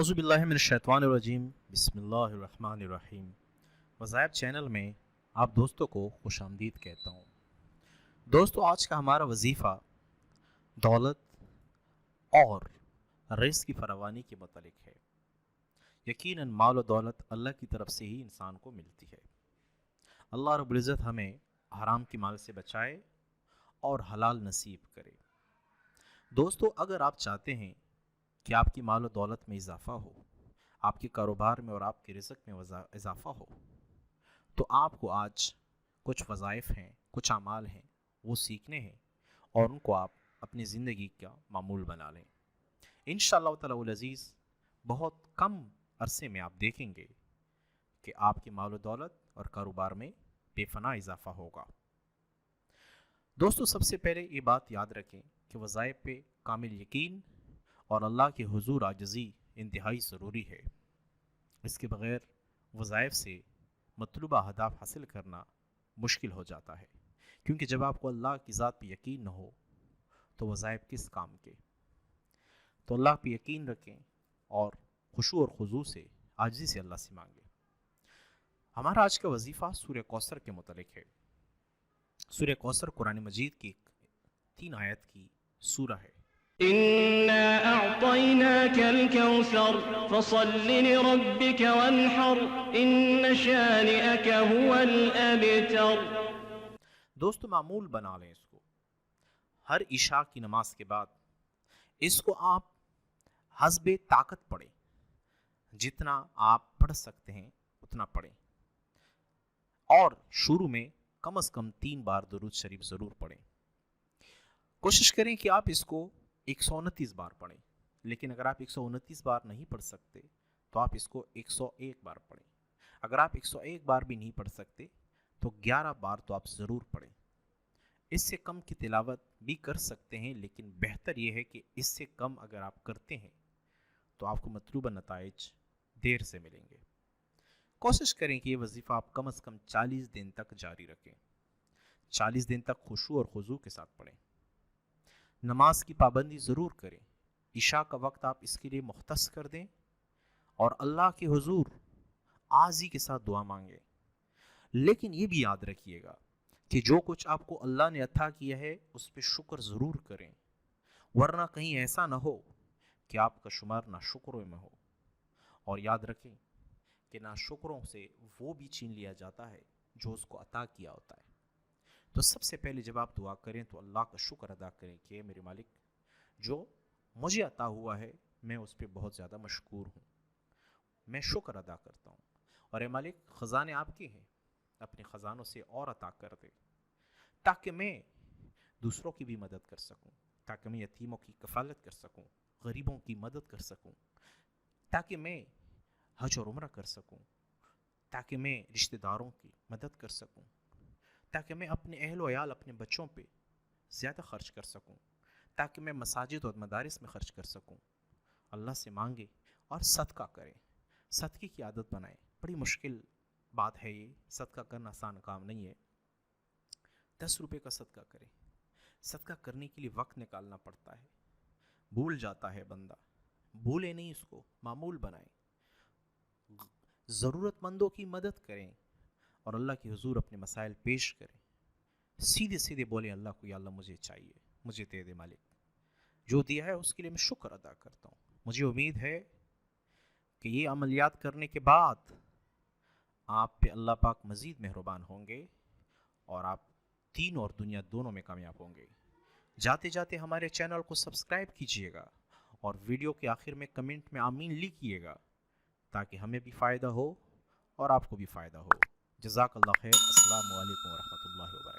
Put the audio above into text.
औज़ु बिल्लाहि मिनश्शैतानिर्रजीम बिस्मिल्लाहिर्रहमानिर्रहीम। वज़ाइब चैनल में आप दोस्तों को खुशामदीद कहता हूँ। दोस्तों, आज का हमारा वजीफ़ा दौलत और रिज़्क़ की फरावानी के मुतालिक है। यकीनन माल और दौलत अल्लाह की तरफ से ही इंसान को मिलती है। अल्लाह रब्बुल इज़्ज़त हमें हराम की माल से बचाए और हलाल नसीब करे। दोस्तों, अगर आप चाहते हैं कि आपकी माल और दौलत में इजाफ़ा हो, आपके कारोबार में और आपके रिज़्क़ में इजाफ़ा हो, तो आपको आज कुछ वज़ाइफ़ हैं, कुछ अमाल हैं, वो सीखने हैं और उनको आप अपनी ज़िंदगी का मामूल बना लें। इंशाअल्लाह ताला अज़ीज़ बहुत कम अरसे में आप देखेंगे कि आपकी माल और दौलत और कारोबार में बेफना इजाफ़ा होगा। दोस्तों, सबसे पहले ये बात याद रखें कि वज़ाइफ़ पे कामिल यकीन और अल्लाह के हुज़ूर आजिज़ी इंतहाई ज़रूरी है। इसके बग़ैर वज़ाइफ़ से मतलूबा अहदाफ़ हासिल करना मुश्किल हो जाता है, क्योंकि जब आपको अल्लाह की ज़ात पर यकीन न हो तो वज़ाइफ़ किस काम के। तो अल्लाह पर यकीन रखें और खुशू और खुज़ू से आजिज़ी से अल्लाह से मांगें। हमारा आज का वजीफ़ा सूरह कौसर के मुतालिक है। सूरह कौसर कुरान मजीद की 3 आयत की सूरह है। इन्ना अअतैनाकल कौसर फसल्लि लिरब्बिक वन्हर इन्न शानिअक हुवल अबतर। दोस्तों, मामूल बना लें इसको। हर इशा की नमाज के बाद इसको आप हस्बे ताकत पढ़ें। जितना आप पढ़ सकते हैं उतना पढ़ें और शुरू में कम से कम 3 बार दुरूद शरीफ ज़रूर पढ़ें। कोशिश करें कि आप इसको 129 बार पढ़ें, लेकिन अगर आप 129 बार नहीं पढ़ सकते तो आप इसको 101 बार पढ़ें। अगर आप 101 बार भी नहीं पढ़ सकते तो 11 बार तो आप ज़रूर पढ़ें। इससे कम की तिलावत भी कर सकते हैं, लेकिन बेहतर यह है कि इससे कम अगर आप करते हैं तो आपको मतलूबा नताइज देर से मिलेंगे। कोशिश करें कि ये वजीफ़ा आप कम से कम 40 दिन तक जारी रखें। 40 दिन तक खुशू और खुजू के साथ पढ़ें। नमाज की पाबंदी ज़रूर करें। इशा का वक्त आप इसके लिए मुख्तस कर दें और अल्लाह के हुजूर आज़ी के साथ दुआ मांगें। लेकिन ये भी याद रखिएगा कि जो कुछ आपको अल्लाह ने अता किया है उस पर शुक्र ज़रूर करें, वरना कहीं ऐसा ना हो कि आपका शुमार नाशुक्रों में हो। और याद रखें कि नाशुक्रों से वो भी छीन लिया जाता है जो उसको अता किया होता है। तो सबसे पहले जब आप दुआ करें तो अल्लाह का शुक्र अदा करें कि मेरे मालिक, जो मुझे अता हुआ है मैं उस पर बहुत ज़्यादा मशकूर हूँ, मैं शुक्र अदा करता हूँ। और ए मालिक, ख़ज़ाने आपके हैं, अपने ख़ज़ानों से और अता कर दे ताकि मैं दूसरों की भी मदद कर सकूँ, ताकि मैं यतीमों की कफ़ालत कर सकूँ, गरीबों की मदद कर सकूँ, ताकि मैं हज और उम्रा कर सकूँ, ताकि मैं रिश्तेदारों की मदद कर सकूँ, ताकि मैं अपने अहल व याल, अपने बच्चों पे ज़्यादा ख़र्च कर सकूँ, ताकि मैं मसाजिद और मदारिस में ख़र्च कर सकूँ। अल्लाह से मांगे और सदका करें, सदक़े की आदत बनाएं। बड़ी मुश्किल बात है ये, सदका करना आसान काम नहीं है। 10 रुपये का सदका करें। सदका करने के लिए वक्त निकालना पड़ता है, भूल जाता है बंदा। भूले नहीं, इसको मामूल बनाएं। ज़रूरतमंदों की मदद करें और अल्लाह के हुजूर अपने मसाइल पेश करें। सीधे सीधे बोलें अल्लाह को, या अल्लाह मुझे चाहिए, मुझे दे दे मालिक। जो दिया है उसके लिए मैं शुक्र अदा करता हूँ। मुझे उम्मीद है कि ये अमलियात करने के बाद आप पे अल्लाह पाक मज़ीद मेहरबान होंगे और आप दीन और दुनिया दोनों में कामयाब होंगे। जाते जाते हमारे चैनल को सब्सक्राइब कीजिएगा और वीडियो के आखिर में कमेंट में आमीन लिखिएगा, ताकि हमें भी फ़ायदा हो और आपको भी फ़ायदा हो। जज़ाकल्लाह खैर। अस्सलामु अलैकुम व रहमतुल्लाहि व बरकातुहू।